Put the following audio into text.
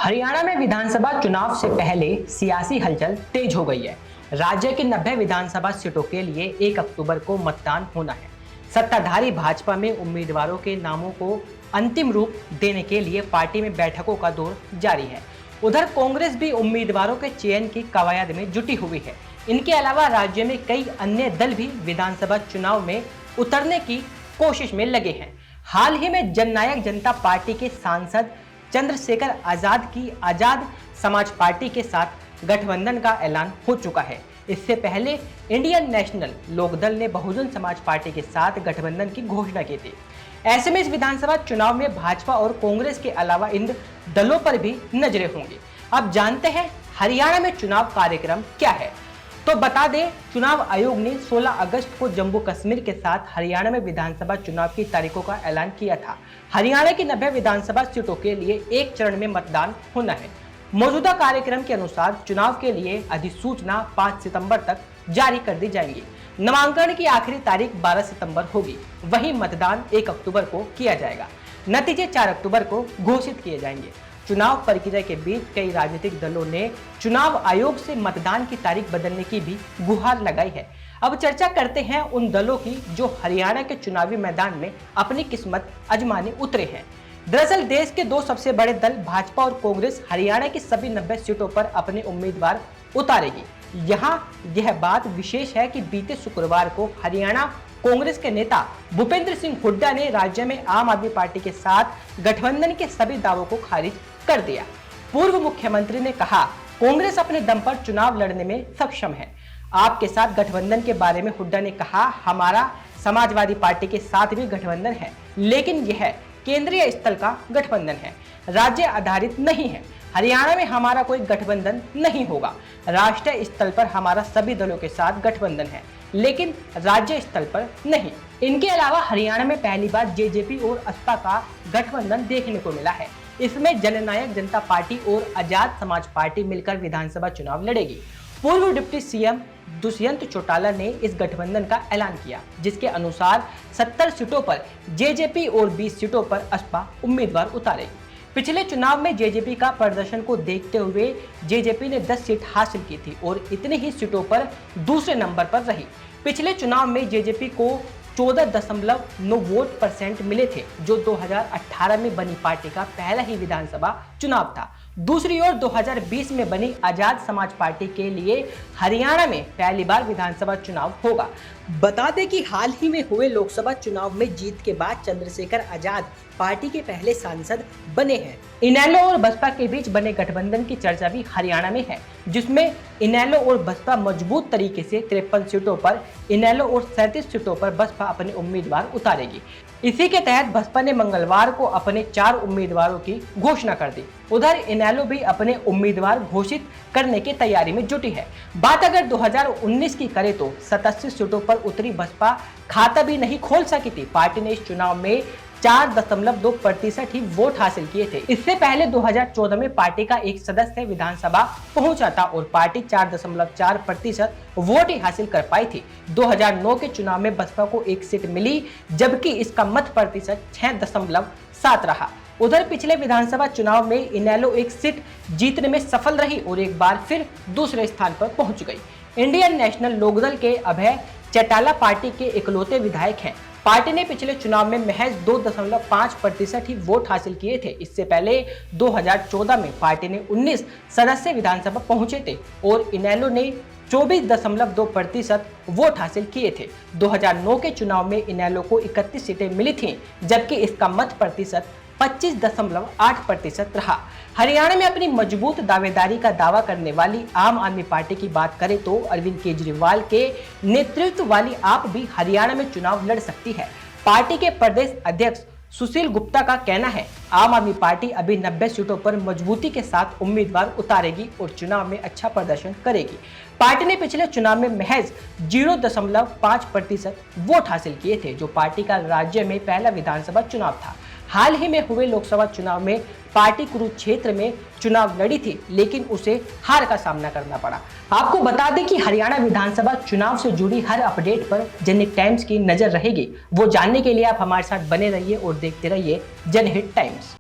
हरियाणा में विधानसभा चुनाव से पहले सियासी हलचल तेज हो गई है। राज्य की 90 विधानसभा सीटों के लिए 1 अक्टूबर को मतदान होना है। सत्ताधारी भाजपा में उम्मीदवारों के नामों को अंतिम रूप देने के लिए पार्टी में बैठकों का दौर जारी है। उधर कांग्रेस भी उम्मीदवारों के चयन की कवायद में जुटी हुई है। इनके अलावा राज्य में कई अन्य दल भी विधानसभा चुनाव में उतरने की कोशिश में लगे हैं। हाल ही में जननायक जनता पार्टी के सांसद चंद्रशेखर आजाद की आजाद समाज पार्टी के साथ गठबंधन का ऐलान हो चुका है। इससे पहले इंडियन नेशनल लोकदल ने बहुजन समाज पार्टी के साथ गठबंधन की घोषणा की थी। ऐसे में इस विधानसभा चुनाव में भाजपा और कांग्रेस के अलावा इन दलों पर भी नजरें होंगी। अब जानते हैं हरियाणा में चुनाव कार्यक्रम क्या है। तो बता दें, चुनाव आयोग ने 16 अगस्त को जम्मू कश्मीर के साथ हरियाणा में विधानसभा चुनाव की तारीखों का ऐलान किया था। हरियाणा की 90 विधानसभा सीटों के लिए एक चरण में मतदान होना है। मौजूदा कार्यक्रम के अनुसार चुनाव के लिए अधिसूचना 5 सितंबर तक जारी कर दी जाएगी। नामांकन की आखिरी तारीख 12 सितंबर होगी। वहीं मतदान 1 अक्टूबर को किया जाएगा। नतीजे 4 अक्टूबर को घोषित किए जाएंगे। चुनाव प्रक्रिया के बीच कई राजनीतिक दलों ने चुनाव आयोग से मतदान की तारीख बदलने की भी गुहार लगाई है। अब चर्चा करते हैं उन दलों की जो हरियाणा के चुनावी मैदान में अपनी किस्मत आजमाने उतरे हैं। दरअसल देश के दो सबसे बड़े दल भाजपा और कांग्रेस हरियाणा की सभी 90 सीटों पर अपने उम्मीदवार उतारेगी। यहाँ यह बात विशेष है कि बीते शुक्रवार को हरियाणा कांग्रेस के नेता भूपेंद्र सिंह हुड्डा ने राज्य में आम आदमी पार्टी के साथ गठबंधन के सभी दावों को खारिज कर दिया। पूर्व मुख्यमंत्री ने कहा, कांग्रेस अपने दम पर चुनाव लड़ने में सक्षम है। आपके साथ गठबंधन के बारे में हुड्डा ने कहा, हमारा समाजवादी पार्टी के साथ भी गठबंधन है, लेकिन यह केंद्रीय स्तर का गठबंधन है, राज्य आधारित नहीं है। हरियाणा में हमारा कोई गठबंधन नहीं होगा। राष्ट्रीय स्तर पर हमारा सभी दलों के साथ गठबंधन है, लेकिन राज्य स्तर पर नहीं। इनके अलावा हरियाणा में पहली बार जेजेपी और असपा का गठबंधन देखने को मिला है। इसमें जननायक जनता पार्टी और आजाद समाज पार्टी मिलकर विधानसभा चुनाव लड़ेगी। पूर्व डिप्टी सीएम दुष्यंत चौटाला ने इस गठबंधन का ऐलान किया, जिसके अनुसार 70 सीटों पर जेजेपी और 20 सीटों पर असपा उम्मीदवार उतारेगी। पिछले चुनाव में जेजेपी का प्रदर्शन को देखते हुए जेजेपी ने 10 सीट हासिल की थी और इतनी ही सीटों पर दूसरे नंबर पर रही। पिछले चुनाव में जेजेपी को 14.9 वोट % मिले थे, जो 2018 में बनी पार्टी का पहला ही विधानसभा चुनाव था। दूसरी ओर 2020 में बनी आजाद समाज पार्टी के लिए हरियाणा में पहली बार विधानसभा चुनाव होगा। बता दें कि हाल ही में हुए लोकसभा चुनाव में जीत के बाद चंद्रशेखर आजाद पार्टी के पहले सांसद बने हैं। इनेलो और बसपा के बीच बने गठबंधन की चर्चा भी हरियाणा में है, जिसमें इनेलो और बसपा मजबूत तरीके से 53 सीटों पर इनेलो और 37 सीटों पर बसपा अपने उम्मीदवार उतारेगी। इसी के तहत बसपा ने मंगलवार को अपने 4 उम्मीदवारों की घोषणा कर दी। उधर इनेलो भी अपने उम्मीदवार घोषित करने की तैयारी में जुटी है। बात अगर 2019 की करें तो 87 सीटों पर उतरी बसपा खाता भी नहीं खोल सकी थी। पार्टी ने इस चुनाव में 4.2% ही वोट हासिल किए थे। इससे पहले 2014 में पार्टी का एक सदस्य विधानसभा पहुंचा था और पार्टी 4.4% वोट ही हासिल कर पाई थी। 2009 के चुनाव में बसपा को एक सीट मिली, जबकि इसका मत प्रतिशत 6.7 रहा। उधर पिछले विधानसभा चुनाव में इनेलो एक सीट जीतने में सफल रही और एक बार फिर दूसरे स्थान पर पहुंच गई। इंडियन नेशनल लोकदल के अभय चौटाला पार्टी के इकलौते विधायक हैं। पार्टी ने पिछले चुनाव में महज 2.5% ही वोट हासिल किए थे। इससे पहले 2014 में पार्टी ने 19 सदस्य विधानसभा पहुंचे थे और इनेलो ने 24.2% वोट हासिल किए थे। 2009 के चुनाव में इनेलो को 31 सीटें मिली थीं, जबकि इसका मत प्रतिशत 25.8% रहा। हरियाणा में अपनी मजबूत दावेदारी का दावा करने वाली आम आदमी पार्टी की बात करें तो अरविंद केजरीवाल के नेतृत्व वाली आप भी हरियाणा में चुनाव लड़ सकती है। पार्टी के प्रदेश अध्यक्ष सुशील गुप्ता का कहना है, आम आदमी पार्टी अभी 90 सीटों पर मजबूती के साथ उम्मीदवार उतारेगी और चुनाव में अच्छा प्रदर्शन करेगी। पार्टी ने पिछले चुनाव में महज 0.5% वोट हासिल किए थे, जो पार्टी का राज्य में पहला विधानसभा चुनाव था। हाल ही में हुए लोकसभा चुनाव में पार्टी कुरुक्षेत्र में चुनाव लड़ी थी, लेकिन उसे हार का सामना करना पड़ा। आपको बता दें कि हरियाणा विधानसभा चुनाव से जुड़ी हर अपडेट पर जनहित टाइम्स की नजर रहेगी। वो जानने के लिए आप हमारे साथ बने रहिए और देखते रहिए जनहित टाइम्स।